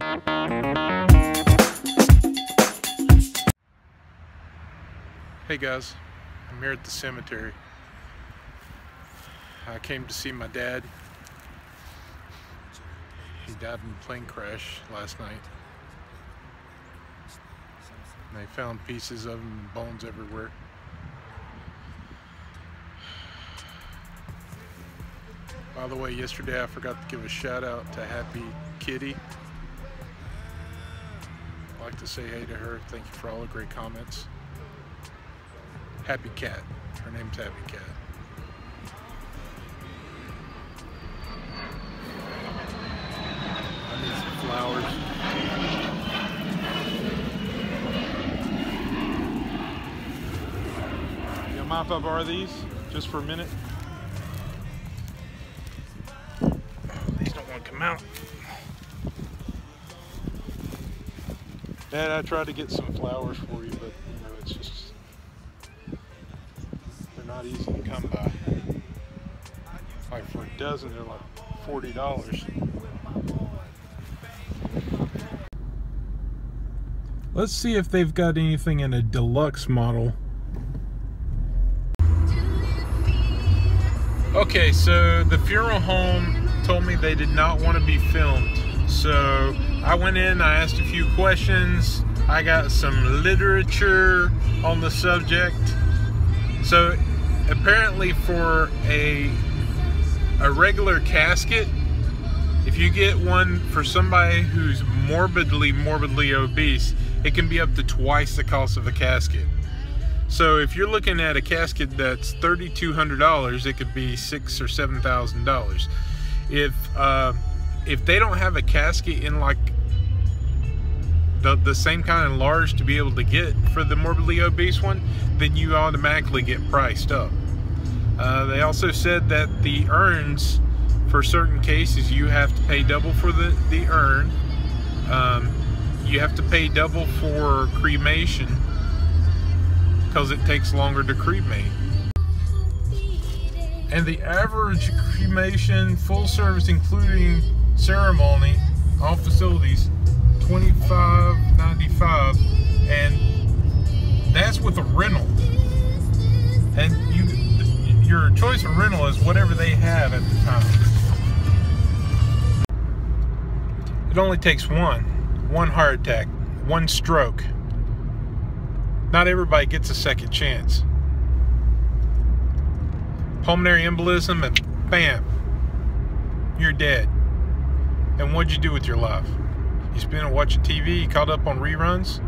Hey guys, I'm here at the cemetery. I came to see my dad. He died in a plane crash last night. And they found pieces of him and bones everywhere. By the way, yesterday I forgot to give a shout out to Happy Kitty. I'd like to say hey to her. Thank you for all the great comments. Happy Cat. Her name's Happy Cat. I need some flowers. You mind if I borrow these just for a minute? Oh, these don't want to come out. Dad, I tried to get some flowers for you, but you know, it's just not easy to come by. Like for a dozen, they're like $40. Let's see if they've got anything in a deluxe model. Okay, so the funeral home told me they did not want to be filmed. So I went in, I asked a few questions. I got some literature on the subject. So apparently for a regular casket, if you get one for somebody who's morbidly obese, it can be up to twice the cost of a casket. So if you're looking at a casket that's $3,200, it could be $6,000 or $7,000. If they don't have a casket in like the same kind of large to be able to get for the morbidly obese one, then you automatically get priced up. They also said that the urns, for certain cases, you have to pay double for the urn. You have to pay double for cremation because it takes longer to cremate. And the average cremation, full service including ceremony, all facilities, $25.95, and that's with a rental. And your choice of rental is whatever they have at the time. It only takes one heart attack, one stroke. Not everybody gets a second chance. Pulmonary embolism and bam, you're dead. And what'd you do with your life? You spent it watching TV, you caught up on reruns?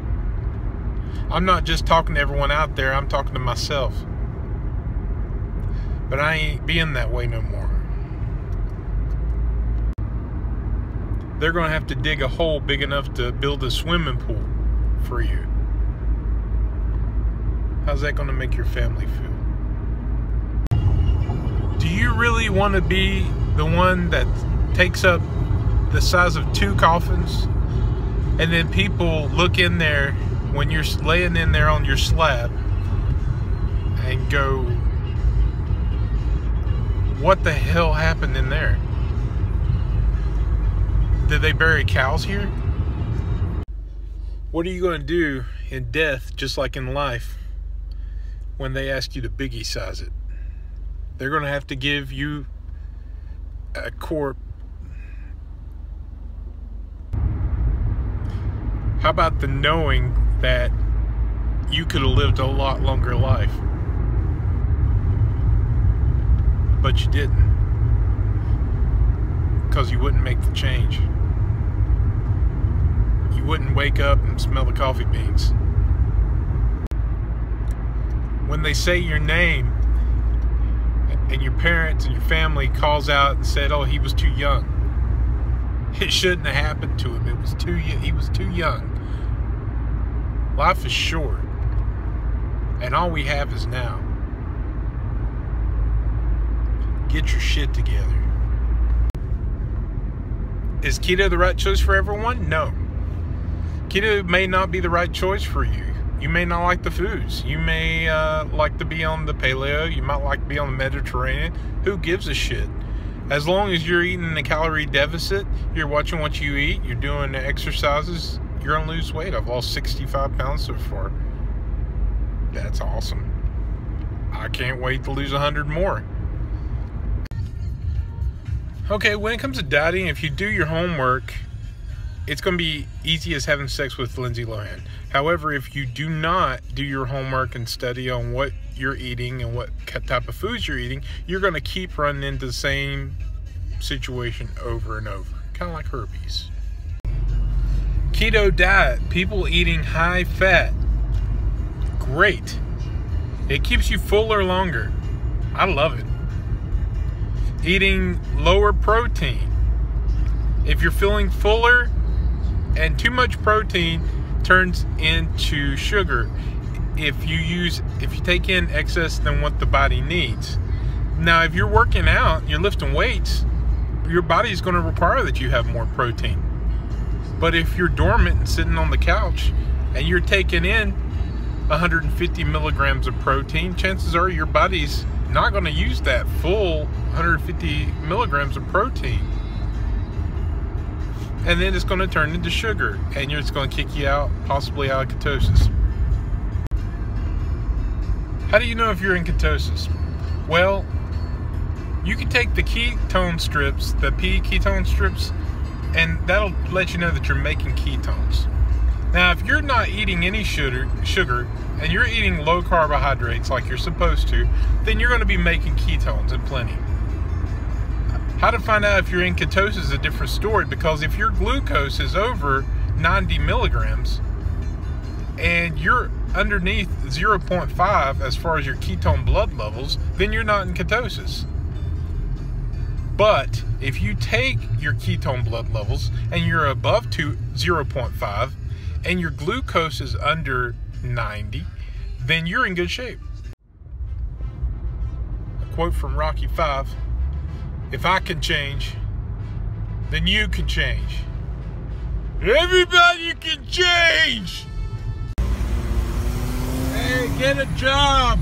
I'm not just talking to everyone out there, I'm talking to myself. But I ain't being that way no more. They're gonna have to dig a hole big enough to build a swimming pool for you. How's that gonna make your family feel? Do you really want to be the one that takes up the size of 2 coffins, and then people look in there when you're laying in there on your slab and go, what the hell happened in there? Did they bury cows here? What are you going to do in death, just like in life, when they ask you to biggie size it? They're going to have to give you a corpse. How about the knowing that you could have lived a lot longer life, but you didn't, because you wouldn't make the change. You wouldn't wake up and smell the coffee beans. When they say your name and your parents and your family calls out and said, oh, he was too young. It shouldn't have happened to him. He was too young. Life is short, and all we have is now. Get your shit together. Is keto the right choice for everyone? No. Keto may not be the right choice for you. You may not like the foods. You may like to be on the paleo. You might like to be on the Mediterranean. Who gives a shit? As long as you're eating in a calorie deficit, you're watching what you eat, you're doing the exercises, you're going to lose weight. I've lost 65 pounds so far. That's awesome. I can't wait to lose 100 more. Okay, when it comes to dieting, if you do your homework, it's going to be easy as having sex with Lindsay Lohan. However, if you do not do your homework and study on what you're eating and what type of foods you're eating, you're going to keep running into the same situation over and over. Kind of like herpes. Keto diet, people eating high fat. Great. It keeps you fuller longer. I love it. Eating lower protein. If you're feeling fuller, and too much protein turns into sugar if you take in excess than what the body needs. Now, if you're working out, you're lifting weights, your body's going to require that you have more protein. But if you're dormant and sitting on the couch and you're taking in 150 milligrams of protein, chances are your body's not going to use that full 150 milligrams of protein. And then it's going to turn into sugar, and it's going to kick you out, possibly out of ketosis. How do you know if you're in ketosis? Well, you can take the ketone strips, the pea ketone strips, and that'll let you know that you're making ketones. Now, if you're not eating any sugar, and you're eating low carbohydrates like you're supposed to, then you're going to be making ketones in plenty. How to find out if you're in ketosis is a different story, because if your glucose is over 90 milligrams and you're underneath 0.5 as far as your ketone blood levels, then you're not in ketosis. But if you take your ketone blood levels and you're above 0.5 and your glucose is under 90, then you're in good shape. A quote from Rocky V: "If I can change, then you can change. Everybody can change." Hey, get a job.